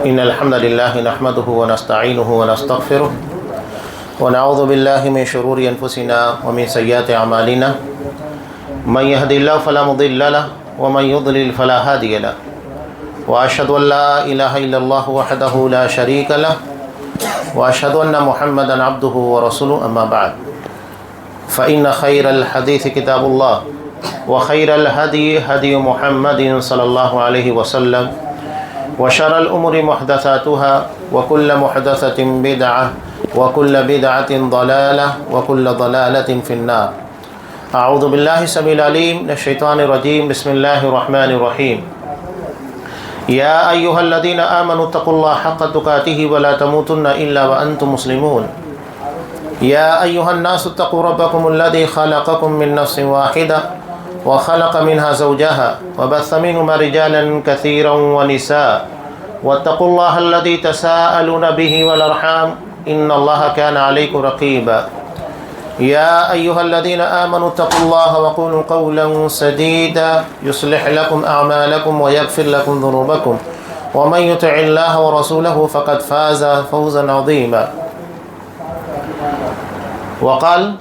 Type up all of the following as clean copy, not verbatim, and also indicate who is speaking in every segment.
Speaker 1: إن الحمد لله نحمده ونستعينه ونستغفره ونعوذ بالله من شرور أنفسنا ومن سيئات أعمالنا من يهد الله فلا مضل له ومن يضلل فلا هادي له وأشهد أن لا إله إلا الله وحده لا شريك له وأشهد أن محمدا عبده ورسوله أما بعد فإن خير الحديث كتاب الله وخير الهدي هدي محمد صلى الله عليه وسلم وشر الأمور محدثاتها وكل محدثة بدعة وكل بدعة ضلالة وكل ضلالة في النار. أعوذ بالله السميع العليم من الشيطان الرجيم. بسم الله الرحمن الرحيم. يا أيها الذين آمنوا اتقوا الله حق تقاته ولا تموتن إلا وأنتم مسلمون. يا أيها الناس اتقوا ربكم الذي خلقكم من نفس واحدة وخلق منها زوجها وبث منهما رجالا كثيرا ونساء واتقوا الله الذي تساءلون به والأرحام إن الله كان عليكم رقيبا. يا أيها الذين آمنوا اتقوا الله وقولوا قولا سديدا يصلح لكم أعمالكم ويغفر لكم ذنوبكم ومن يطع الله ورسوله فقد فاز فوزا عظيما. وقال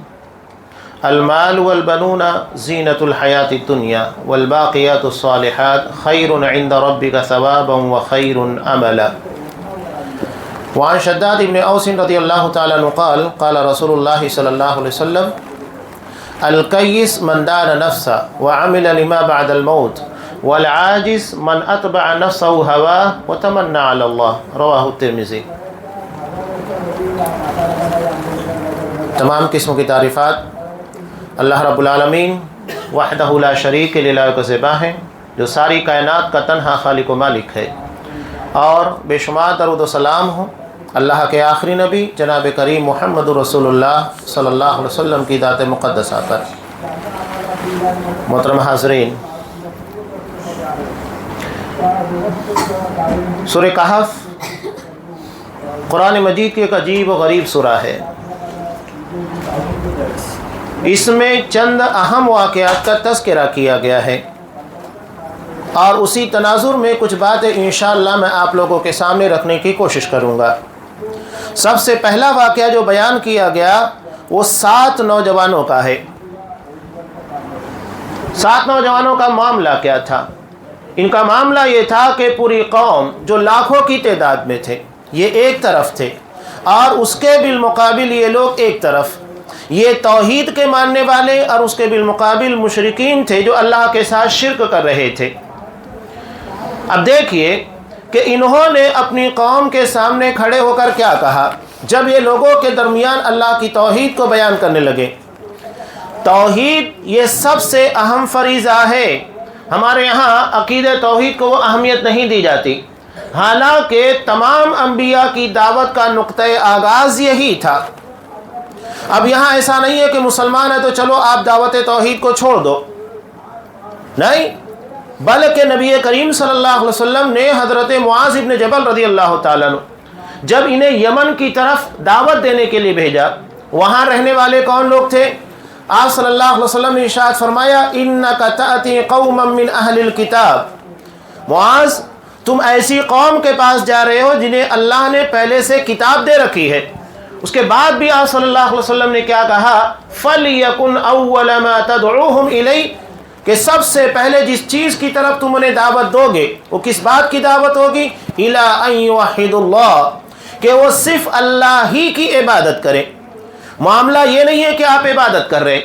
Speaker 1: المال والبنون زينة الحياة الدنيا والباقيات الصالحات خير عند ربك ثوابا وخير أملا. وعن شداد بن أوس رضي الله تعالى عنه قال قال رسول الله صلى الله عليه وسلم الكيس من دان نفسه وعمل لما بعد الموت والعاجز من أتبع نفسه هواه وتمنى على الله. رواہ الترمذی. تمام قسم کی تعریفات اللہ رب العالمین وحدہ لا شریک للہ کا ذبح ہے جو ساری کائنات کا تنہا خالق و مالک ہے، اور بے شمار درود و سلام ہو اللہ کے آخری نبی جناب کریم محمد رسول اللہ صلی اللہ علیہ وسلم کی ذات مقدسہ پر. محترم حاضرین، سورہ کہف قرآن مجید کی ایک عجیب و غریب سورہ ہے. اس میں چند اہم واقعات کا تذکرہ کیا گیا ہے، اور اسی تناظر میں کچھ باتیں انشاءاللہ میں آپ لوگوں کے سامنے رکھنے کی کوشش کروں گا. سب سے پہلا واقعہ جو بیان کیا گیا وہ 7 نوجوانوں کا ہے. 7 نوجوانوں کا معاملہ کیا تھا؟ ان کا معاملہ یہ تھا کہ پوری قوم جو لاکھوں کی تعداد میں تھے یہ ایک طرف تھے، اور اس کے بالمقابل یہ لوگ ایک طرف، یہ توحید کے ماننے والے، اور اس کے بالمقابل مشرکین تھے جو اللہ کے ساتھ شرک کر رہے تھے. اب دیکھیے کہ انہوں نے اپنی قوم کے سامنے کھڑے ہو کر کیا کہا جب یہ لوگوں کے درمیان اللہ کی توحید کو بیان کرنے لگے. توحید یہ سب سے اہم فریضہ ہے. ہمارے یہاں عقیدہ توحید کو وہ اہمیت نہیں دی جاتی، حالانکہ تمام انبیاء کی دعوت کا نقطۂ آغاز یہی تھا. اب یہاں ایسا نہیں ہے کہ مسلمان ہے تو چلو آپ دعوت توحید کو چھوڑ دو، نہیں، بلکہ نبی کریم صلی اللہ علیہ وسلم نے حضرت معاذ بن جبل رضی اللہ تعالیٰ عنہ جب انہیں یمن کی طرف دعوت دینے کے لیے بھیجا، وہاں رہنے والے کون لوگ تھے؟ آپ صلی اللہ علیہ وسلم نے ارشاد فرمایا انک تأتی قوما من اہل الکتاب، معاذ تم ایسی قوم کے پاس جا رہے ہو جنہیں اللہ نے پہلے سے کتاب دے رکھی ہے. اس کے بعد بھی آپ صلی اللہ علیہ وسلم نے کیا کہا؟ فَلْيَكُنْ أَوَّلَ مَا تَدْعُوهُمْ إِلَيْهِ، کہ سب سے پہلے جس چیز کی طرف تم انہیں دعوت دو گے وہ کس بات کی دعوت ہوگی؟ إِلَىٰ أَن يُوَحِّدُوا اللَّهَ، کہ وہ صرف اللہ ہی کی عبادت کریں. معاملہ یہ نہیں ہے کہ آپ عبادت کر رہے،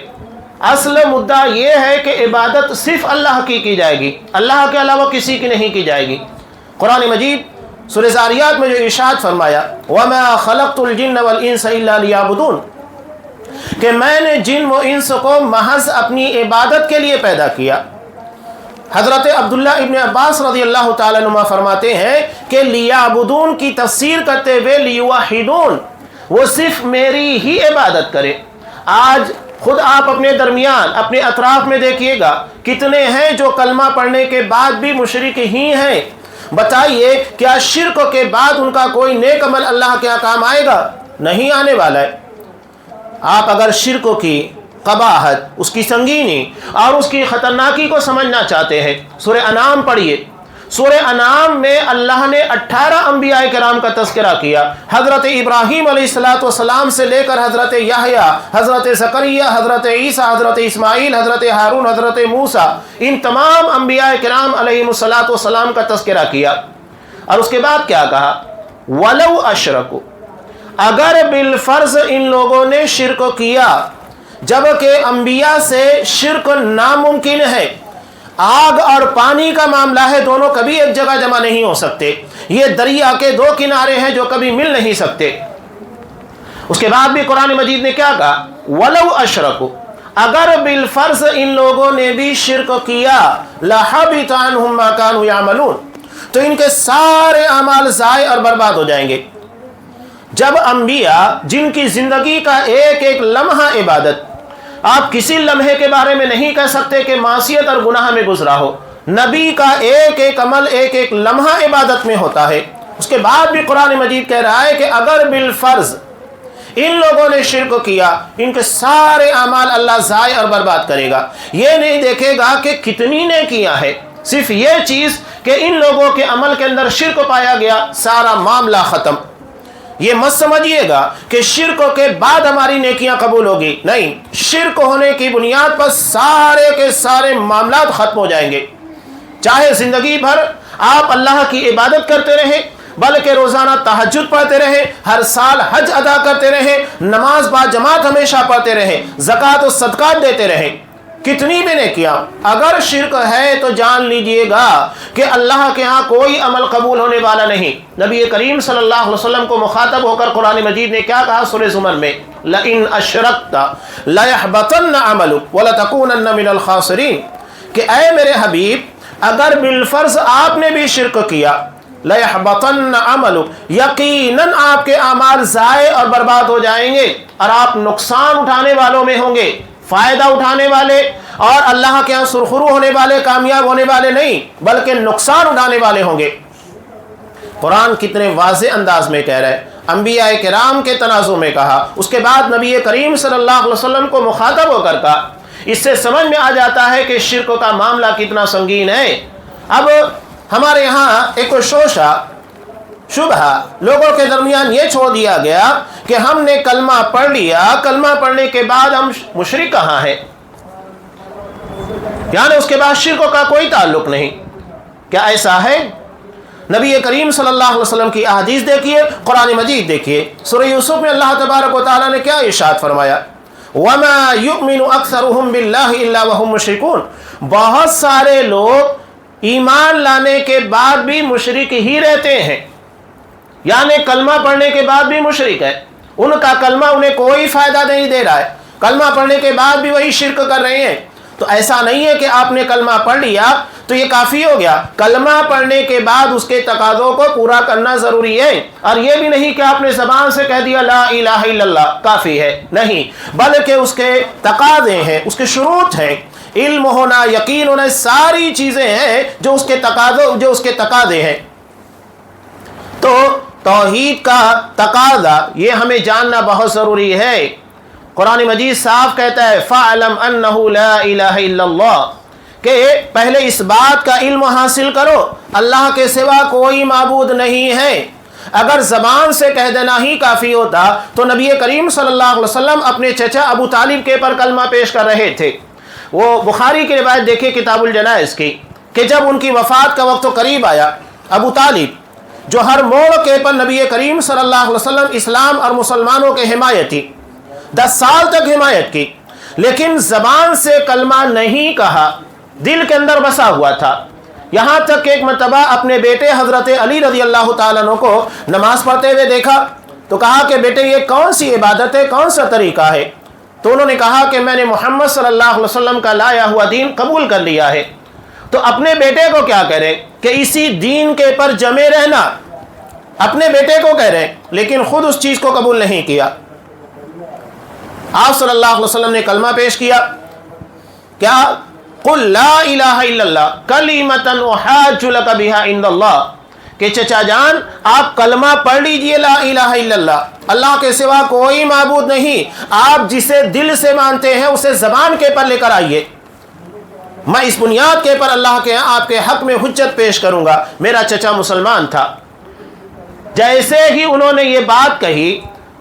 Speaker 1: اصل مدعا یہ ہے کہ عبادت صرف اللہ کی جائے گی، اللہ کے علاوہ کسی کی نہیں کی جائے گی. قرآن مجید سورہ زاریات میں جو ارشاد فرمایا وَمَا خَلَقْتُ الْجِنَّ وَالْإِنسَ إِلَّا لِيَعْبُدُونَ، کہ میں نے جن و انس کو محض اپنی عبادت کے لیے پیدا کیا. حضرت عبداللہ ابن عباس رضی اللہ تعالیٰ عنہ فرماتے ہیں کہ لیعبدون کی تفسیر کرتے ہوئے لیوحدون، وہ صرف میری ہی عبادت کرے. آج خود آپ اپنے درمیان اپنے اطراف میں دیکھیے گا کتنے ہیں جو کلمہ پڑھنے کے بعد بھی مشرک ہی ہیں. بتائیے کیا شرک کے بعد ان کا کوئی نیک عمل اللہ کے کام آئے گا؟ نہیں آنے والا ہے. آپ اگر شرک کی قباحت، اس کی سنگینی اور اس کی خطرناکی کو سمجھنا چاہتے ہیں، سورہ انعام پڑھیے۔ سورہ انعام میں اللہ نے 18 انبیاء کرام کا تذکرہ کیا، حضرت ابراہیم علیہ السلام سے لے کر حضرت یحییٰ، حضرت زکریا، حضرت عیسیٰ، حضرت اسماعیل، حضرت ہارون، حضرت موسیٰ، ان تمام انبیاء کرام علیہ السلام کا تذکرہ کیا۔ اور اس کے بعد کیا کہا؟ وَلَوْ أَشْرَكُوا، اگر بالفرض ان لوگوں نے شرک کیا، جبکہ انبیاء سے شرک ناممکن ہے، آگ اور پانی کا معاملہ ہے، دونوں کبھی ایک جگہ جمع نہیں ہو سکتے، یہ دریا کے دو کنارے ہیں جو کبھی مل نہیں سکتے۔ اس کے بعد بھی قرآن مجید نے کیا کہا؟ وَلَوْ أَشْرَكُوا، اگر بالفرض ان لوگوں نے بھی شرک کیا، لَحَبِطَ عَنْهُمْ مَا كَانُوا يَعْمَلُونَ، تو ان کے سارے اعمال ضائع اور برباد ہو جائیں گے۔ جب انبیاء جن کی زندگی کا ایک ایک لمحہ عبادت، آپ کسی لمحے کے بارے میں نہیں کہہ سکتے کہ معصیت اور گناہ میں گزرا ہو، نبی کا ایک ایک عمل ایک ایک لمحہ عبادت میں ہوتا ہے۔ اس کے بعد بھی قرآن مجید کہہ رہا ہے کہ اگر بالفرض ان لوگوں نے شرک کیا، ان کے سارے اعمال اللہ ضائع اور برباد کرے گا۔ یہ نہیں دیکھے گا کہ کتنی نے کیا ہے، صرف یہ چیز کہ ان لوگوں کے عمل کے اندر شرک پایا گیا، سارا معاملہ ختم۔ یہ مت سمجھیے گا کہ شرک کے بعد ہماری نیکیاں قبول ہوگی، نہیں، شرک ہونے کی بنیاد پر سارے کے سارے معاملات ختم ہو جائیں گے۔ چاہے زندگی بھر آپ اللہ کی عبادت کرتے رہیں، بلکہ روزانہ تہجد پڑھتے رہیں، ہر سال حج ادا کرتے رہیں، نماز با جماعت ہمیشہ پڑھتے رہیں، زکوٰۃ و صدقات دیتے رہیں، کتنی بھی نے کیا، اگر شرک ہے تو جان لیجئے گا کہ اللہ کے ہاں کوئی عمل قبول ہونے والا نہیں۔ نبی کریم صلی اللہ علیہ وسلم کو مخاطب ہو کر قرآن مجید نے کیا کہا سورہ زمر میں؟ لَإِنْ أَشْرَكْتَ لَيَحْبَطَنَّ عَمَلُكَ وَلَتَكُونَنَّ مِنَ الْخَاسِرِينَ، کہ اے میرے حبیب، اگر بالفرض آپ نے بھی شرک کیا، لَيَحْبَطَنَّ عَمَلُكَ، یقیناً آپ کے اعمال ضائع اور برباد ہو جائیں گے، اور آپ نقصان اٹھانے والوں میں ہوں گے، فائدہ اٹھانے والے اور اللہ کے ہاں سرخرو ہونے والے، کامیاب ہونے والے نہیں، بلکہ نقصان اٹھانے والے ہوں گے۔ قرآن کتنے واضح انداز میں کہہ رہا ہے، انبیاء کرام کے تنازع میں کہا، اس کے بعد نبی کریم صلی اللہ علیہ وسلم کو مخاطب ہو کر کہا۔ اس سے سمجھ میں آ جاتا ہے کہ شرک کا معاملہ کتنا سنگین ہے۔ اب ہمارے یہاں ایک شبہ لوگوں کے درمیان یہ چھوڑ دیا گیا کہ ہم نے کلمہ پڑھ لیا، کلمہ پڑھنے کے بعد ہم مشرک کہاں ہیں، یعنی اس کے بعد شرک کا کوئی تعلق نہیں۔ کیا ایسا ہے؟ نبی کریم صلی اللہ علیہ وسلم کی احادیث دیکھیے، قرآن مجید دیکھیے، سورہ یوسف میں اللہ تبارک و تعالیٰ نے کیا ارشاد فرمایا؟ وَمَا يُؤْمِنُ أَكْثَرُهُم بِاللَّهِ إِلَّا وَهُم مُشْرِكُونَ، بہت سارے لوگ ایمان لانے کے بعد بھی مشرک ہی رہتے ہیں، یعنی کلمہ پڑھنے کے بعد بھی مشرک ہے، ان کا کلمہ انہیں کوئی فائدہ نہیں دے رہا ہے، کلمہ پڑھنے کے بعد بھی وہی شرک کر رہے ہیں۔ تو ایسا نہیں ہے کہ آپ نے کلمہ پڑھ لیا تو یہ کافی ہو گیا، کلمہ پڑھنے کے بعد اس کے تقاضوں کو پورا کرنا ضروری ہے، اور یہ بھی نہیں کہ آپ نے زبان سے کہہ دیا لا الہ الا اللہ کافی ہے، نہیں، بلکہ اس کے تقاضے ہیں، اس کے شروط ہیں، علم ہونا، یقین ہونا، ساری چیزیں ہیں جو اس کے تقاضے ہیں۔ تو توحید کا تقاضا یہ ہمیں جاننا بہت ضروری ہے۔ قرآن مجید صاف کہتا ہے فَاعْلَمْ أَنَّهُ لَا إِلَهَ إِلَّا اللَّهُ، کہ پہلے اس بات کا علم حاصل کرو اللہ کے سوا کوئی معبود نہیں ہے۔ اگر زبان سے کہہ دینا ہی کافی ہوتا تو نبی کریم صلی اللہ علیہ وسلم اپنے چچا ابو طالب کے پر کلمہ پیش کر رہے تھے۔ وہ بخاری کی روایت دیکھیں کتاب الجنائز کی، کہ جب ان کی وفات کا وقت قریب آیا، ابو طالب جو ہر موقع پر نبی کریم صلی اللہ علیہ وسلم اسلام اور مسلمانوں کے حمایت تھی، 10 سال تک حمایت کی، لیکن زبان سے کلمہ نہیں کہا، دل کے اندر بسا ہوا تھا۔ یہاں تک کہ ایک مرتبہ اپنے بیٹے حضرت علی رضی اللہ تعالیٰ عنہ کو نماز پڑھتے ہوئے دیکھا تو کہا کہ بیٹے یہ کون سی عبادت ہے، کون سا طریقہ ہے؟ تو انہوں نے کہا کہ میں نے محمد صلی اللہ علیہ وسلم کا لایا ہوا دین قبول کر لیا ہے۔ تو اپنے بیٹے کو کیا کہہ رہے کہ اسی دین کے پر جمے رہنا، اپنے بیٹے کو کہہ رہے، لیکن خود اس چیز کو قبول نہیں کیا۔ آپ صلی اللہ علیہ وسلم نے کلمہ پیش کیا، کیا؟ قل لا الہ الا اللہ کلمۃ احاج لک بہا عند اللہ، کہ چچا جان آپ کلمہ پڑھ لیجئے لا الہ الا اللہ، اللہ کے سوا کوئی معبود نہیں، آپ جسے دل سے مانتے ہیں اسے زبان کے پر لے کر آئیے، میں اس بنیاد کے پر اللہ کے آپ کے حق میں حجت پیش کروں گا۔ میرا چچا مسلمان تھا۔ جیسے ہی انہوں نے یہ بات کہی،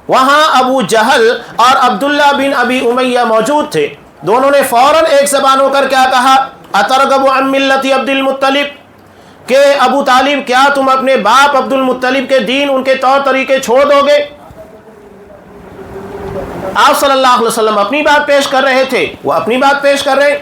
Speaker 1: وہاں ابو جہل اور عبداللہ بن ابی امیہ موجود تھے، دونوں نے فوراً ایک زبان ہو کر کیا کہا، اترغب عن ملت عبد المطلب، کہ ابو طالب کیا تم اپنے باپ عبد المطلب کے دین، ان کے طور طریقے چھوڑ دو گے؟ آپ صلی اللہ علیہ وسلم اپنی بات پیش کر رہے تھے، وہ اپنی بات پیش کر رہے۔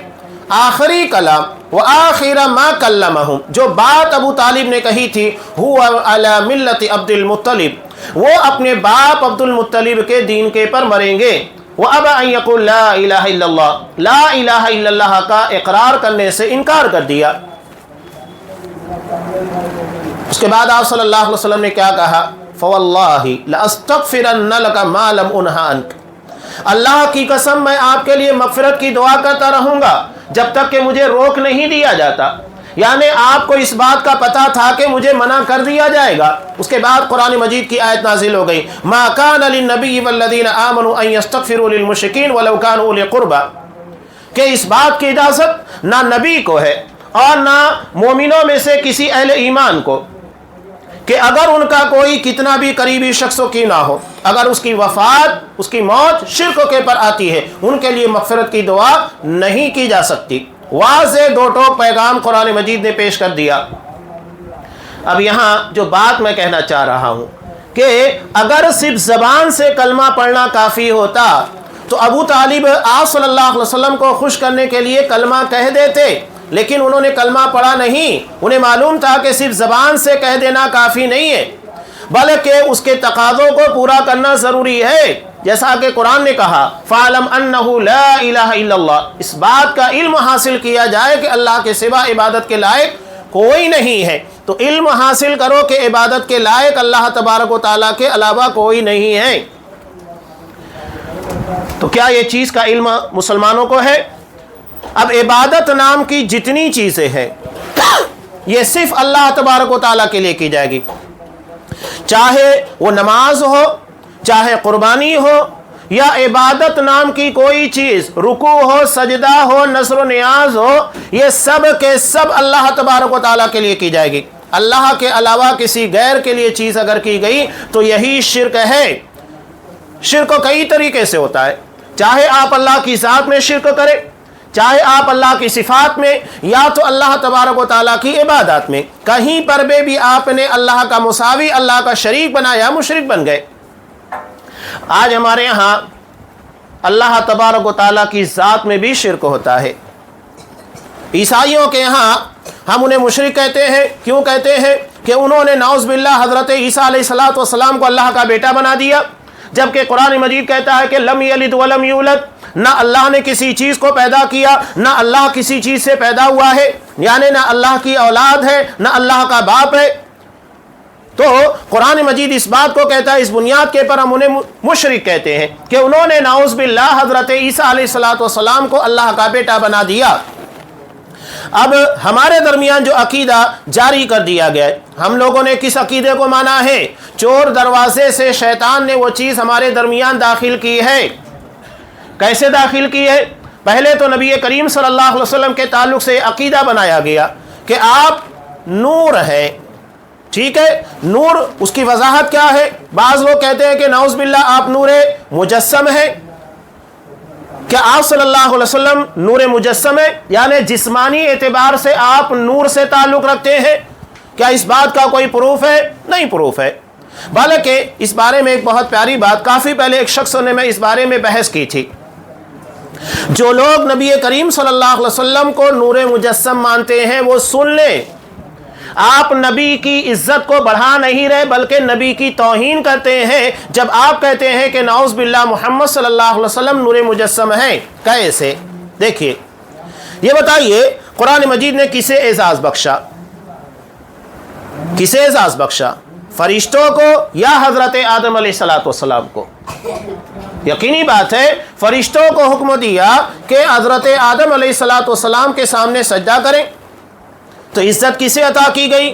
Speaker 1: آخری کلام وآخر ما کلمہم، جو بات ابو طالب نے کہی تھی، هو علی ملت عبد المطلب، وہ اپنے باپ عبد المطلب کے دین کے پر مریں گے۔ وَأَبَى أَن يَقُولَ لَا إِلَهَ إِلَّا اللَّهُ، لا الہ الا اللہ کا اقرار کرنے سے انکار کر دیا۔ اس کے بعد آپ صلی اللہ علیہ وسلم نے کیا کہا، فَوَاللَّهِ لَأَسْتَغْفِرَنَّ لَكَ مَا لَمْ أُنْهَ عَنْكَ، اللہ کی قسم میں آپ کے لیے مغفرت کی دعا کرتا رہوں گا جب تک کہ مجھے روک نہیں دیا جاتا، یعنی آپ کو اس بات کا پتہ تھا کہ مجھے منع کر دیا جائے گا۔ اس کے بعد قرآن مجید کی آیت نازل ہو گئی، ما کان للنبی والذین آمنوا ان یستغفروا للمشرکین ولو کانوا اولی قربی، کہ اس بات کی اجازت نہ نبی کو ہے اور نہ مومنوں میں سے کسی اہل ایمان کو کہ اگر ان کا کوئی کتنا بھی قریبی شخص کی نہ ہو، اگر اس کی وفات، اس کی موت شرک کے پر آتی ہے، ان کے لیے مغفرت کی دعا نہیں کی جا سکتی۔ واضح دو ٹوک پیغام قرآن مجید نے پیش کر دیا۔ اب یہاں جو بات میں کہنا چاہ رہا ہوں کہ اگر صرف زبان سے کلمہ پڑھنا کافی ہوتا تو ابو طالب آپ صلی اللہ علیہ وسلم کو خوش کرنے کے لیے کلمہ کہہ دیتے، لیکن انہوں نے کلمہ پڑھا نہیں۔ انہیں معلوم تھا کہ صرف زبان سے کہہ دینا کافی نہیں ہے، بلکہ اس کے تقاضوں کو پورا کرنا ضروری ہے، جیسا کہ قرآن نے کہا فَعْلَمْ أَنَّهُ لَا إِلَهَ إِلَّا اللَّهُ، اس بات کا علم حاصل کیا جائے کہ اللہ کے سوا عبادت کے لائق کوئی نہیں ہے۔ تو علم حاصل کرو کہ عبادت کے لائق اللہ تبارک و تعالیٰ کے علاوہ کوئی نہیں ہے۔ تو کیا یہ چیز کا علم مسلمانوں کو ہے؟ اب عبادت نام کی جتنی چیزیں ہیں یہ صرف اللہ تبارک و تعالیٰ کے لیے کی جائے گی، چاہے وہ نماز ہو، چاہے قربانی ہو، یا عبادت نام کی کوئی چیز، رکوع ہو، سجدہ ہو، نذر و نیاز ہو، یہ سب کے سب اللہ تبارک و تعالیٰ کے لیے کی جائے گی۔ اللہ کے علاوہ کسی غیر کے لیے چیز اگر کی گئی تو یہی شرک ہے۔ شرک کئی طریقے سے ہوتا ہے، چاہے آپ اللہ کی ذات میں شرک کریں، چاہے آپ اللہ کی صفات میں، یا تو اللہ تبارک و تعالیٰ کی عبادات میں، کہیں پر بھی آپ نے اللہ کا مساوی، اللہ کا شریک بنایا، مشرک بن گئے۔ آج ہمارے ہاں اللہ تبارک و تعالیٰ کی ذات میں بھی شرک ہوتا ہے۔ عیسائیوں کے ہاں ہم انہیں مشرک کہتے ہیں، کیوں کہتے ہیں؟ کہ انہوں نے نعوذ باللہ حضرت عیسیٰ علیہ السلام کو اللہ کا بیٹا بنا دیا، جبکہ قرآن مجید کہتا ہے کہ لم یلد ولم یولد، نہ اللہ نے کسی چیز کو پیدا کیا، نہ اللہ کسی چیز سے پیدا ہوا ہے، یعنی نہ اللہ کی اولاد ہے، نہ اللہ کا باپ ہے۔ تو قرآن مجید اس بات کو کہتا ہے، اس بنیاد کے پر ہم انہیں مشرک کہتے ہیں کہ انہوں نے نعوذ باللہ حضرت عیسیٰ علیہ السلام کو اللہ کا بیٹا بنا دیا۔ اب ہمارے درمیان جو عقیدہ جاری کر دیا گیا ہے، ہم لوگوں نے کس عقیدے کو مانا ہے؟ چور دروازے سے شیطان نے وہ چیز ہمارے درمیان داخل کی ہے۔ کیسے داخل کی ہے؟ پہلے تو نبی کریم صلی اللہ علیہ وسلم کے تعلق سے عقیدہ بنایا گیا کہ آپ نور ہیں، ٹھیک ہے؟ نور، اس کی وضاحت کیا ہے؟ بعض لوگ کہتے ہیں کہ نعوذ باللہ آپ نور مجسم ہیں۔ کیا آپ صلی اللہ علیہ وسلم نور مجسم ہے، یعنی جسمانی اعتبار سے آپ نور سے تعلق رکھتے ہیں؟ کیا اس بات کا کوئی پروف ہے؟ نہیں پروف ہے، بلکہ اس بارے میں ایک بہت پیاری بات، کافی پہلے ایک شخص نے میں اس بارے میں بحث کی تھی۔ جو لوگ نبی کریم صلی اللہ علیہ وسلم کو نور مجسم مانتے ہیں وہ سن لیں، آپ نبی کی عزت کو بڑھا نہیں رہے بلکہ نبی کی توہین کرتے ہیں جب آپ کہتے ہیں کہ نعوذ باللہ محمد صلی اللہ علیہ وسلم نور مجسم ہیں۔ کیسے؟ دیکھیے، یہ بتائیے قرآن مجید نے کسے اعزاز بخشا؟ کسے اعزاز بخشا؟ فرشتوں کو یا حضرت آدم علیہ السلام کو؟ یقینی بات ہے فرشتوں کو حکم دیا کہ حضرت آدم علیہ السلام کے سامنے سجدہ کریں۔ تو عزت کسے عطا کی گئی؟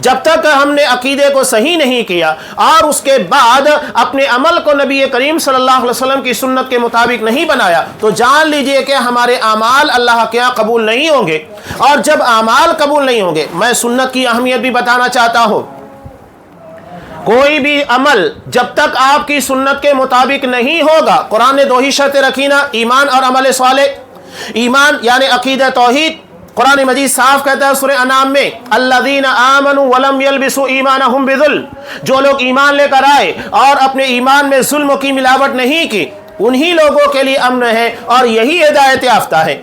Speaker 1: جب تک ہم نے عقیدے کو صحیح نہیں کیا اور اس کے بعد اپنے عمل کو نبی کریم صلی اللہ علیہ وسلم کی سنت کے مطابق نہیں بنایا تو جان لیجئے کہ ہمارے اعمال اللہ کے یہاں قبول نہیں ہوں گے. اور جب اعمال قبول نہیں ہوں گے، میں سنت کی اہمیت بھی بتانا چاہتا ہوں. کوئی بھی عمل جب تک آپ کی سنت کے مطابق نہیں ہوگا، قرآن نے 2 ہی شرطیں رکھی نا، ایمان اور عمل صالح. ایمان یعنی عقیدہ توحید. قرآن مجید صاف کہتا ہے سورہ انعام میں، الذین آمنوا ولم یلبسوا ایمانہم بظلم، جو لوگ ایمان لے کر آئے اور اپنے ایمان میں ظلم کی ملاوٹ نہیں کی، انہی لوگوں کے لیے امن ہے اور یہی ہدایت یافتہ ہے.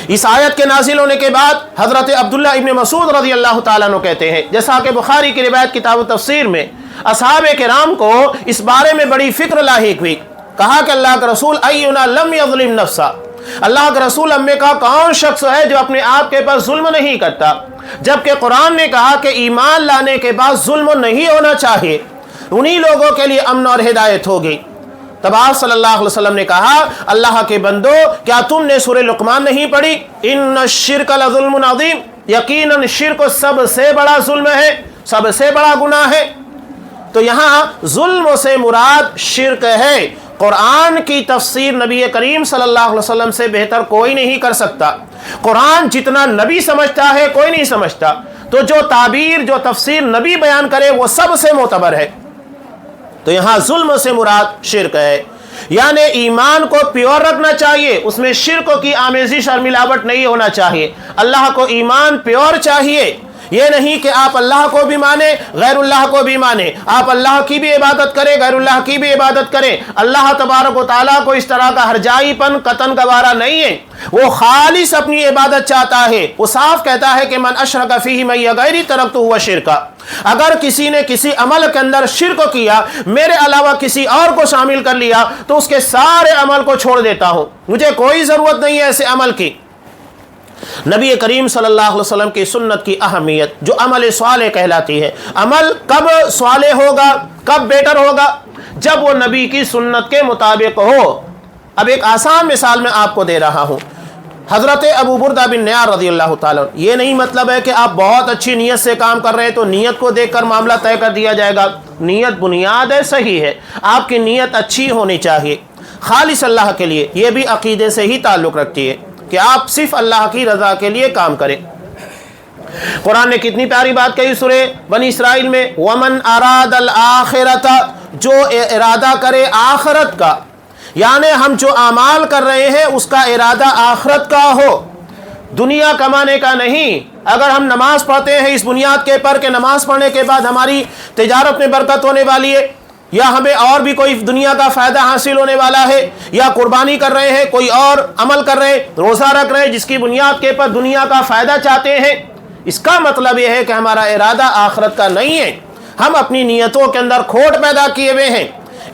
Speaker 1: اس آیت کے نازل ہونے کے بعد حضرت عبداللہ ابن مسعود رضی اللہ تعالیٰ عنہ کہتے ہیں، جیسا کہ بخاری کی روایت کتاب تفسیر میں، اصحاب کرام کو اس بارے میں بڑی فکر لاحق ہوئی. کہا کہ اللہ کے رسول اینا لم یظلم نفسا، اللہ کے رسول ہم میں کہا کون شخص ہے جو اپنے آپ کے پاس ظلم نہیں کرتا، جبکہ قرآن نے کہا کہ ایمان لانے کے بعد ظلم نہیں ہونا چاہیے، انہی لوگوں کے لیے امن اور ہدایت ہوگی. تب آپ صلی اللہ علیہ وسلم نے کہا، اللہ کے بندو کیا تم نے سورہ لقمان نہیں پڑھی؟ ان الشرک لظلم عظیم، یقیناً شرک سب سے بڑا ظلم ہے، سب سے بڑا گناہ ہے. تو یہاں ظلم سے مراد شرک ہے. قرآن کی تفسیر نبی کریم صلی اللہ علیہ وسلم سے بہتر کوئی نہیں کر سکتا. قرآن جتنا نبی سمجھتا ہے کوئی نہیں سمجھتا. تو جو تعبیر جو تفسیر نبی بیان کرے وہ سب سے معتبر ہے. تو یہاں ظلم سے مراد شرک ہے، یعنی ایمان کو پیور رکھنا چاہیے، اس میں شرک کی آمیزش اور ملاوٹ نہیں ہونا چاہیے. اللہ کو ایمان پیور چاہیے، یہ نہیں کہ آپ اللہ کو بھی مانیں غیر اللہ کو بھی مانیں، آپ اللہ کی بھی عبادت کریں غیر اللہ کی بھی عبادت کریں. اللہ تبارک و تعالیٰ کو اس طرح کا ہرجائی پن قطن گوارا نہیں ہے. وہ خالص اپنی عبادت چاہتا ہے. وہ صاف کہتا ہے کہ من اشرک فیہ معی غیری ترکتہ وشرکا، اگر کسی نے کسی عمل کے اندر شرک کیا، میرے علاوہ کسی اور کو شامل کر لیا، تو اس کے سارے عمل کو چھوڑ دیتا ہوں، مجھے کوئی ضرورت نہیں ہے ایسے عمل کی. نبی کریم صلی اللہ علیہ وسلم کی سنت کی اہمیت جو عمل صالح کہلاتی ہے. عمل کب صالح ہوگا، کب بیٹر ہوگا؟ جب وہ نبی کی سنت کے مطابق ہو. اب ایک آسان مثال میں آپ کو دے رہا ہوں. حضرت ابو بردہ بن نیار رضی اللہ تعالیٰ، یہ نہیں مطلب ہے کہ آپ بہت اچھی نیت سے کام کر رہے ہیں تو نیت کو دیکھ کر معاملہ طے کر دیا جائے گا. نیت بنیاد ہے، صحیح ہے، آپ کی نیت اچھی ہونی چاہیے خالص اللہ کے لیے. یہ بھی عقیدے سے ہی تعلق رکھتی ہے کہ آپ صرف اللہ کی رضا کے لیے کام کریں. قرآن نے کتنی پیاری بات کہی سورہ بنی اسرائیل میں، وَمَنْ أَرَادَ الْآخِرَةَ، جو ارادہ کرے آخرت کا، یعنی ہم جو اعمال کر رہے ہیں اس کا ارادہ آخرت کا ہو، دنیا کمانے کا نہیں. اگر ہم نماز پڑھتے ہیں اس بنیاد کے پر کہ نماز پڑھنے کے بعد ہماری تجارت میں برکت ہونے والی ہے، یا ہمیں اور بھی کوئی دنیا کا فائدہ حاصل ہونے والا ہے، یا قربانی کر رہے ہیں، کوئی اور عمل کر رہے ہیں، روزہ رکھ رہے ہیں جس کی بنیاد کے پر دنیا کا فائدہ چاہتے ہیں، اس کا مطلب یہ ہے کہ ہمارا ارادہ آخرت کا نہیں ہے. ہم اپنی نیتوں کے اندر کھوٹ پیدا کیے ہوئے ہیں.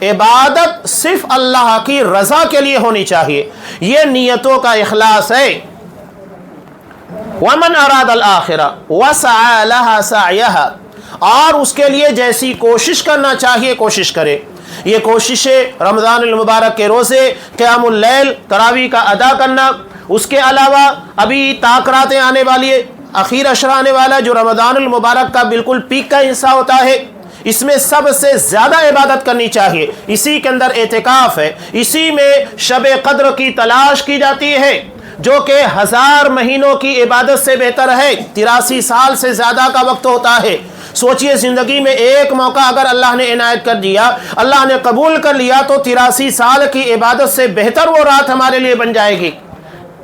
Speaker 1: عبادت صرف اللہ کی رضا کے لیے ہونی چاہیے، یہ نیتوں کا اخلاص ہے. وَمَنْ أَرَادَ الْآخِرَةَ وَسَعَى لَهَا سَعْيَهَا، اور اس کے لیے جیسی کوشش کرنا چاہیے کوشش کرے. یہ کوششیں رمضان المبارک کے روزے، قیام اللیل، تراویح کا ادا کرنا، اس کے علاوہ ابھی تاکراتیں آنے والی ہے، اخیر عشرہ آنے والا جو رمضان المبارک کا بالکل پیک کا حصہ ہوتا ہے، اس میں سب سے زیادہ عبادت کرنی چاہیے. اسی کے اندر اعتکاف ہے، اسی میں شب قدر کی تلاش کی جاتی ہے جو کہ 1000 مہینوں کی عبادت سے بہتر ہے. 83 سال سے زیادہ کا وقت ہوتا ہے. سوچئے زندگی میں ایک موقع اگر اللہ نے عنایت کر دیا، اللہ نے قبول کر لیا، تو 83 سال کی عبادت سے بہتر وہ رات ہمارے لیے بن جائے گی.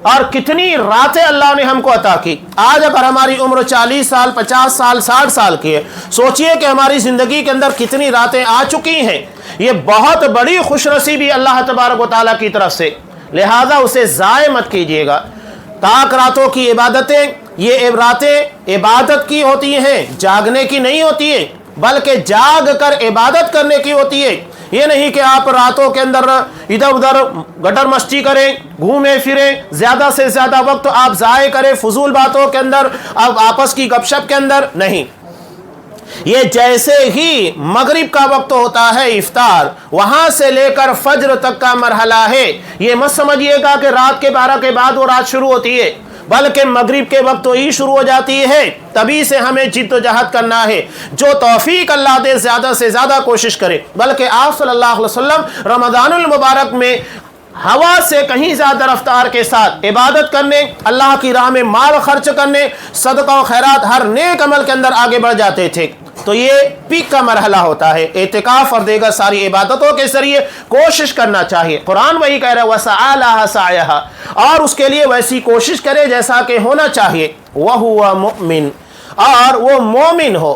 Speaker 1: اور کتنی راتیں اللہ نے ہم کو عطا کی. آج اگر ہماری عمر 40 سال 50 سال 60 سال کی ہے، سوچئے کہ ہماری زندگی کے اندر کتنی راتیں آ چکی ہیں. یہ بہت بڑی خوش نصیبی اللہ تبارک و تعالیٰ کی طرف سے، لہذا اسے ضائع مت کیجیے گا. تاک راتوں کی عبادتیں، یہ راتیں عبادت کی ہوتی ہیں، جاگنے کی نہیں ہوتی ہے، بلکہ جاگ کر عبادت کرنے کی ہوتی ہے. یہ نہیں کہ آپ راتوں کے اندر ادھر ادھر گٹر مستی کریں، گھومیں پھریں، زیادہ سے زیادہ وقت آپ ضائع کریں فضول باتوں کے اندر، اب آپس کی گپ شپ کے اندر نہیں. یہ جیسے ہی مغرب کا وقت ہوتا ہے افطار، وہاں سے لے کر فجر تک کا مرحلہ ہے. یہ مت سمجھیے گا کہ رات کے 12 کے بعد وہ رات شروع ہوتی ہے. بلکہ مغرب کے وقت تو عید شروع ہو جاتی ہے، تبھی سے ہمیں جد و جہد کرنا ہے۔ جو توفیق اللہ دے زیادہ سے زیادہ کوشش کرے، بلکہ آپ صلی اللہ علیہ وسلم رمضان المبارک میں ہوا سے کہیں زیادہ رفتار کے ساتھ عبادت کرنے، اللہ کی راہ میں مال خرچ کرنے، صدقہ و خیرات ہر نیک عمل کے اندر آگے بڑھ جاتے تھے۔ تو یہ پیک کا مرحلہ ہوتا ہے، اعتکاف اور دیگر ساری عبادتوں کے ذریعے کوشش کرنا چاہیے۔ قرآن وہی کہہ رہا ہے وَسَعَى لَهَا سَعْيَهَا، اور اس کے لیے ویسی کوشش کرے جیسا کہ ہونا چاہیے۔ وَهُوَ مُؤْمِن، اور وہ مومن ہو،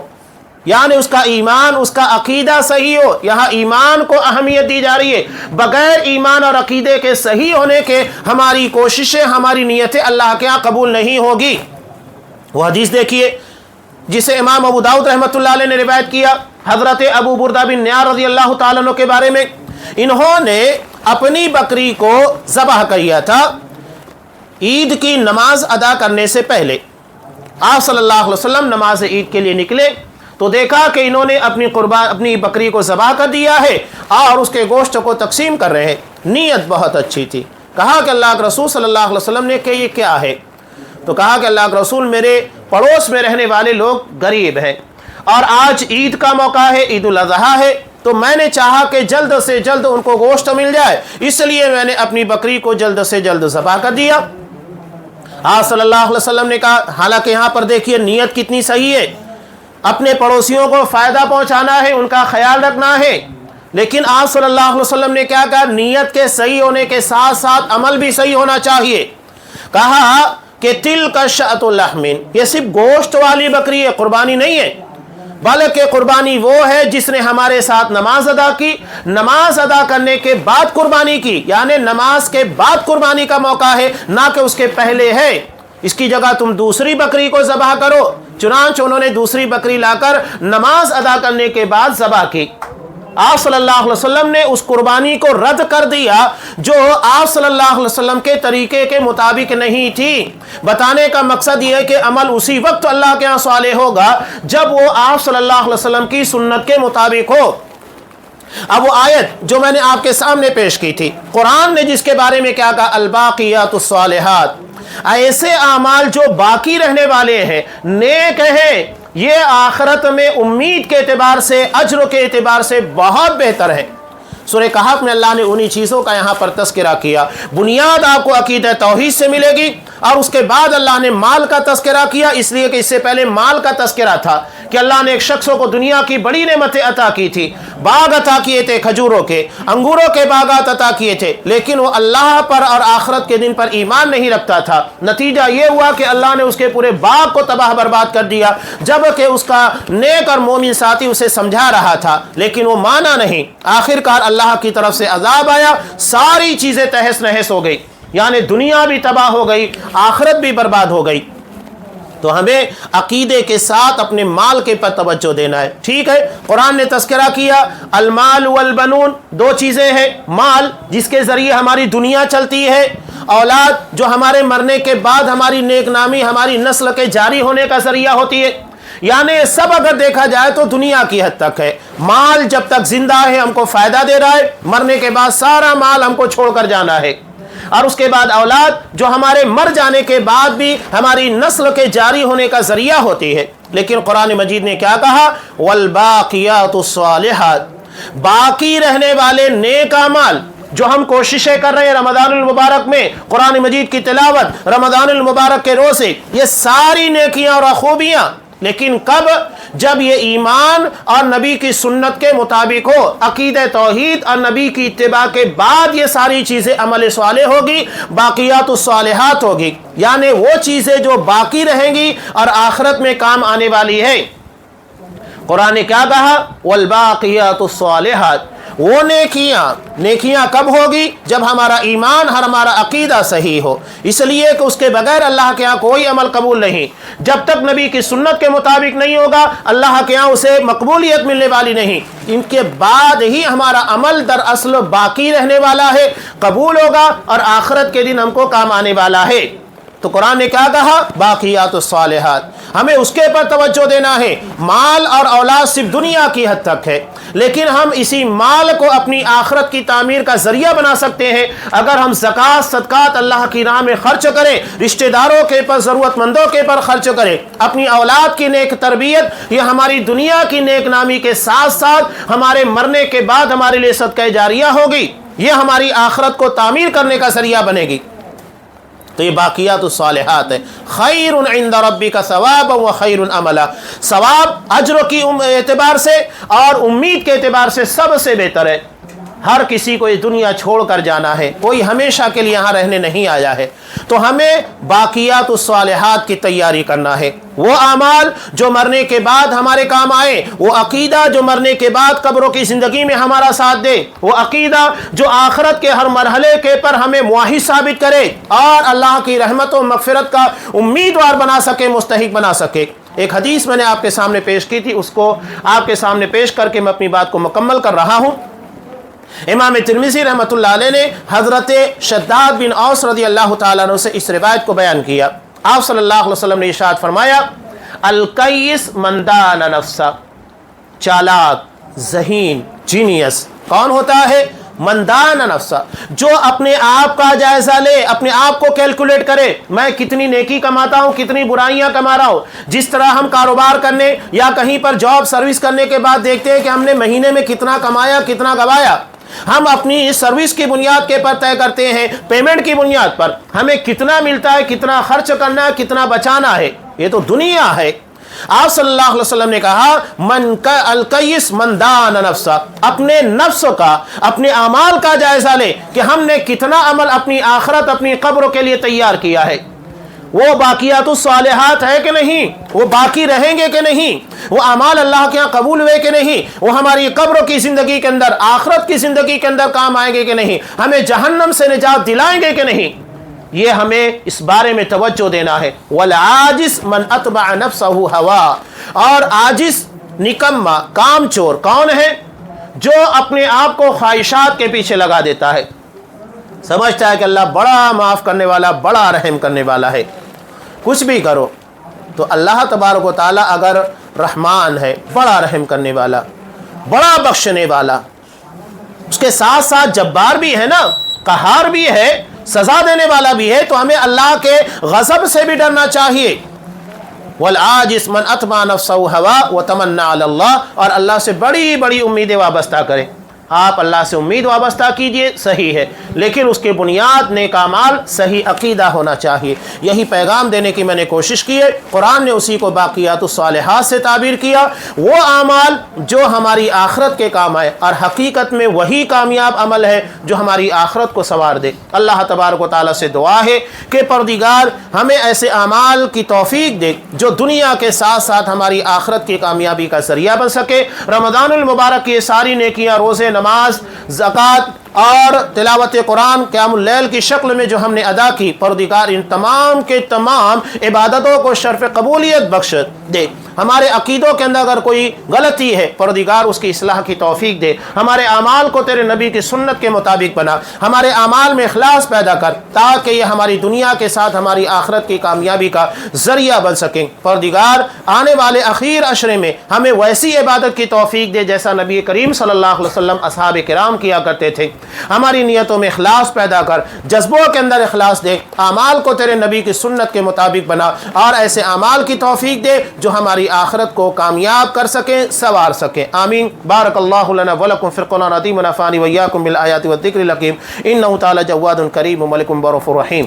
Speaker 1: یعنی اس کا ایمان، اس کا عقیدہ صحیح ہو۔ یہاں ایمان کو اہمیت دی جا رہی ہے، بغیر ایمان اور عقیدے کے صحیح ہونے کے ہماری کوششیں، ہماری نیتیں اللہ کے ہاں قبول نہیں ہوگی۔ وہ حدیث دیکھیے جسے امام ابو داؤد رحمۃ اللہ علیہ نے روایت کیا، حضرت ابو بردہ بن نیار رضی اللہ تعالیٰ عنہ کے بارے میں، انہوں نے اپنی بکری کو ذبح کیا تھا عید کی نماز ادا کرنے سے پہلے۔ آپ صلی اللہ علیہ وسلم نماز عید کے لیے نکلے تو دیکھا کہ انہوں نے اپنی بکری کو ذبح کر دیا ہے اور اس کے گوشت کو تقسیم کر رہے ہیں۔ نیت بہت اچھی تھی۔ کہا کہ اللہ کے رسول صلی اللہ علیہ وسلم نے کہ یہ کیا ہے؟ تو کہا کہ اللہ کے رسول، میرے پڑوس میں رہنے والے لوگ غریب ہیں اور آج عید کا موقع ہے، عید الاضحیٰ ہے، تو میں نے چاہا کہ جلد سے جلد ان کو گوشت مل جائے، اس لیے میں نے اپنی بکری کو جلد سے جلد ذبح کر دیا۔ آپ صلی اللہ علیہ وسلم نے کہا، حالانکہ یہاں پر دیکھیے نیت کتنی صحیح ہے، اپنے پڑوسیوں کو فائدہ پہنچانا ہے، ان کا خیال رکھنا ہے، لیکن آپ صلی اللہ علیہ وسلم نے کیا کہا؟ نیت کے صحیح ہونے کے ساتھ ساتھ عمل بھی صحیح ہونا چاہیے۔ کہا کہ تِلْكَ شَأْتُ لَحْمٍ، یہ صرف گوشت والی بکری ہے، قربانی نہیں ہے، بلکہ قربانی وہ ہے جس نے ہمارے ساتھ نماز ادا کی، نماز ادا کرنے کے بعد قربانی کی، یعنی نماز کے بعد قربانی کا موقع ہے، نہ کہ اس کے پہلے ہے۔ اس کی جگہ تم دوسری بکری کو ذبح کرو۔ چنانچہ انہوں نے دوسری بکری لا کر نماز ادا کرنے کے بعد ذبح کی۔ آپ صلی اللہ علیہ وسلم نے اس قربانی کو رد کر دیا جو آپ صلی اللہ علیہ وسلم کے طریقے کے مطابق نہیں تھی۔ بتانے کا مقصد یہ ہے کہ عمل اسی وقت اللہ کے ہاں صالح ہوگا جب وہ آپ صلی اللہ علیہ وسلم کی سنت کے مطابق ہو۔ اب وہ آیت جو میں نے آپ کے سامنے پیش کی تھی، قرآن نے جس کے بارے میں کیا کہا؟ الباقیات الصالحات، ایسے اعمال جو باقی رہنے والے ہیں، نیک ہیں، یہ آخرت میں امید کے اعتبار سے، اجر کے اعتبار سے بہت بہتر ہے۔ سورہ کہف میں اللہ نے انہی چیزوں کا یہاں پر تذکرہ کیا۔ بنیاد آپ کو عقیدہ توحید سے ملے گی، اور اس کے بعد اللہ نے مال کا تذکرہ کیا، اس لیے کہ اس سے پہلے مال کا تذکرہ تھا کہ اللہ نے ایک شخص کو دنیا کی بڑی نعمتیں عطا کی تھی، باغ عطا کیے تھے، کھجوروں کے، انگوروں کے باغات عطا کیے تھے، لیکن وہ اللہ پر اور آخرت کے دن پر ایمان نہیں رکھتا تھا۔ نتیجہ یہ ہوا کہ اللہ نے اس کے پورے باغ کو تباہ برباد کر دیا، جبکہ اس کا نیک اور مومن ساتھی اسے سمجھا رہا تھا، لیکن وہ مانا نہیں۔ آخرکار اللہ کی طرف سے عذاب آیا، ساری چیزیں تہس نہس ہو گئی، یعنی دنیا بھی تباہ ہو گئی، آخرت بھی برباد ہو گئی۔ تو ہمیں عقیدے کے ساتھ اپنے مال کے پر توجہ دینا ہے۔ ٹھیک ہے، قرآن نے تذکرہ کیا المال والبنون، دو چیزیں ہیں، مال جس کے ذریعے ہماری دنیا چلتی ہے، اولاد جو ہمارے مرنے کے بعد ہماری نیک نامی، ہماری نسل کے جاری ہونے کا ذریعہ ہوتی ہے۔ یعنی سب اگر دیکھا جائے تو دنیا کی حد تک ہے۔ مال جب تک زندہ ہے ہم کو فائدہ دے رہا ہے، مرنے کے بعد سارا مال ہم کو چھوڑ کر جانا ہے۔ اور اس کے بعد اولاد جو ہمارے مر جانے کے بعد بھی ہماری نسل کے جاری ہونے کا ذریعہ ہوتی ہے۔ لیکن قرآن مجید نے کیا کہا؟ والباقیات الصالحات، باقی رہنے والے نیک اعمال جو ہم کوششیں کر رہے ہیں رمضان المبارک میں، قرآن مجید کی تلاوت، رمضان المبارک کے روزے، یہ ساری نیکیاں اور خوبیاں، لیکن کب؟ جب یہ ایمان اور نبی کی سنت کے مطابق ہو، عقیدہ توحید اور نبی کی اتباع کے بعد یہ ساری چیزیں عمل صالح ہوگی، باقیات الصالحات ہوگی، یعنی وہ چیزیں جو باقی رہیں گی اور آخرت میں کام آنے والی ہے۔ قرآن نے کیا کہا؟ والباقیات الصالحات، وہ نیکیاں کب ہوگی؟ جب ہمارا ایمان اور ہمارا عقیدہ صحیح ہو، اس لیے کہ اس کے بغیر اللہ کے ہاں کوئی عمل قبول نہیں۔ جب تک نبی کی سنت کے مطابق نہیں ہوگا اللہ کے ہاں اسے مقبولیت ملنے والی نہیں۔ ان کے بعد ہی ہمارا عمل دراصل باقی رہنے والا ہے، قبول ہوگا اور آخرت کے دن ہم کو کام آنے والا ہے۔ تو قرآن نے کیا کہا؟ باقیات الصالحات، ہمیں اس کے پر توجہ دینا ہے۔ مال اور اولاد صرف دنیا کی حد تک ہے، لیکن ہم اسی مال کو اپنی آخرت کی تعمیر کا ذریعہ بنا سکتے ہیں اگر ہم زکوٰۃ صدقات اللہ کی راہ میں خرچ کریں، رشتہ داروں کے پر، ضرورت مندوں کے پر خرچ کریں، اپنی اولاد کی نیک تربیت، یہ ہماری دنیا کی نیک نامی کے ساتھ ساتھ ہمارے مرنے کے بعد ہمارے لیے صدقہ جاریہ ہوگی، یہ ہماری آخرت کو تعمیر کرنے کا ذریعہ بنے گی۔ تو یہ باقیات الصالحات ہے۔ خیر عند ربک ثوابا و خیر عملا، ثواب اجر کی اعتبار سے اور امید کے اعتبار سے سب سے بہتر ہے۔ ہر کسی کو یہ دنیا چھوڑ کر جانا ہے، کوئی ہمیشہ کے لیے یہاں رہنے نہیں آیا ہے، تو ہمیں باقیات الصالحات کی تیاری کرنا ہے۔ وہ اعمال جو مرنے کے بعد ہمارے کام آئے، وہ عقیدہ جو مرنے کے بعد قبروں کی زندگی میں ہمارا ساتھ دے، وہ عقیدہ جو آخرت کے ہر مرحلے کے پر ہمیں مواحد ثابت کرے اور اللہ کی رحمت و مغفرت کا امیدوار بنا سکے، مستحق بنا سکے۔ ایک حدیث میں نے آپ کے سامنے پیش کی تھی، اس کو آپ کے سامنے پیش کر کے میں اپنی بات کو مکمل کر رہا ہوں۔ امام ترمذی رحمۃ اللہ علیہ نے حضرت شداد بن اوس رضی اللہ تعالیٰ عنہ سے اس روایت کو بیان کیا۔ آپ صلی اللہ علیہ وسلم نے ارشاد فرمایا، الکیس من دان نفسہ، چالاک، ذہین، جینیس کون ہوتا ہے؟ من دان نفسہ، جو اپنے آپ کا جائزہ لے، اپنے آپ کو کیلکولیٹ کرے، میں کتنی نیکی کماتا ہوں، کتنی برائیاں کما رہا ہوں۔ جس طرح ہم کاروبار کرنے یا کہیں پر جاب سروس کرنے کے بعد دیکھتے ہیں کہ ہم نے مہینے میں کتنا کمایا، کتنا گوایا، ہم اپنی سروس کی بنیاد کے پر طے کرتے ہیں، پیمنٹ کی بنیاد پر ہمیں کتنا ملتا ہے، کتنا خرچ کرنا ہے، کتنا بچانا ہے۔ یہ تو دنیا ہے۔ آپ صلی اللہ علیہ وسلم نے کہا، الکیس من دان نفسہ، اپنے نفس کا، اپنے اعمال کا جائزہ لے کہ ہم نے کتنا عمل اپنی آخرت، اپنی قبر کے لیے تیار کیا ہے۔ وہ باقیات الصالحات ہے کہ نہیں؟ وہ باقی رہیں گے کہ نہیں؟ وہ اعمال اللہ کے ہاں قبول ہوئے کہ نہیں؟ وہ ہماری قبر کی زندگی کے اندر، آخرت کی زندگی کے اندر کام آئیں گے کہ نہیں؟ ہمیں جہنم سے نجات دلائیں گے کہ نہیں؟ یہ ہمیں اس بارے میں توجہ دینا ہے۔ والعاجز من اتبع نفسہ ہوا، اور عاجز، نکما، کام چور کون ہے؟ جو اپنے آپ کو خواہشات کے پیچھے لگا دیتا ہے، سمجھتا ہے کہ اللہ بڑا معاف کرنے والا، بڑا رحم کرنے والا ہے، کچھ بھی کرو۔ تو اللہ تبارک و تعالیٰ اگر رحمان ہے، بڑا رحم کرنے والا، بڑا بخشنے والا، اس کے ساتھ ساتھ جبار بھی ہے نا، قہار بھی ہے، سزا دینے والا بھی ہے، تو ہمیں اللہ کے غضب سے بھی ڈرنا چاہیے۔ والعاجز من اتبع نفسہ ہوا وتمنى علی اللہ، اور اللہ سے بڑی بڑی امیدیں وابستہ کریں۔ آپ اللہ سے امید وابستہ کیجئے، صحیح ہے، لیکن اس کے بنیاد نیک اعمال، صحیح عقیدہ ہونا چاہیے۔ یہی پیغام دینے کی میں نے کوشش کی ہے۔ قرآن نے اسی کو باقیات الصالحات سے تعبیر کیا، وہ اعمال جو ہماری آخرت کے کام آئے، اور حقیقت میں وہی کامیاب عمل ہے جو ہماری آخرت کو سنوار دے۔ اللہ تبارک و تعالیٰ سے دعا ہے کہ پروردگار ہمیں ایسے اعمال کی توفیق دے جو دنیا کے ساتھ ساتھ ہماری آخرت کی کامیابی کا ذریعہ بن سکے۔ رمضان المبارک کی یہ ساری نیکیاں، روزے، نماز، زکوٰۃ اور تلاوت قرآن، قیام اللیل کی شکل میں جو ہم نے ادا کی، پروردگار ان تمام کے تمام عبادتوں کو شرف قبولیت بخش دے۔ ہمارے عقیدوں کے اندر اگر کوئی غلطی ہے، پروردگار اس کی اصلاح کی توفیق دے۔ ہمارے اعمال کو تیرے نبی کی سنت کے مطابق بنا، ہمارے اعمال میں اخلاص پیدا کر، تاکہ یہ ہماری دنیا کے ساتھ ہماری آخرت کی کامیابی کا ذریعہ بن سکیں۔ پروردگار آنے والے اخیر عشرے میں ہمیں ویسی عبادت کی توفیق دے جیسا نبی کریم صلی اللہ علیہ وسلم اصحاب کرام کیا کرتے تھے۔ ہماری نیتوں میں اخلاص پیدا کر، جذبوں کے اندر اخلاص دے، اعمال کو تیرے نبی کی سنت کے مطابق بنا، اور ایسے اعمال کی توفیق دے جو ہماری آخرت کو کامیاب کر سکیں، سنوار سکیں۔ آمین۔ بارک اللہ لنا ولکم فی القرآن العظیم ونفعنی وإیاکم بالآیات والذکر الحکیم، انہ تعالی جواد کریم ملک بر رحیم۔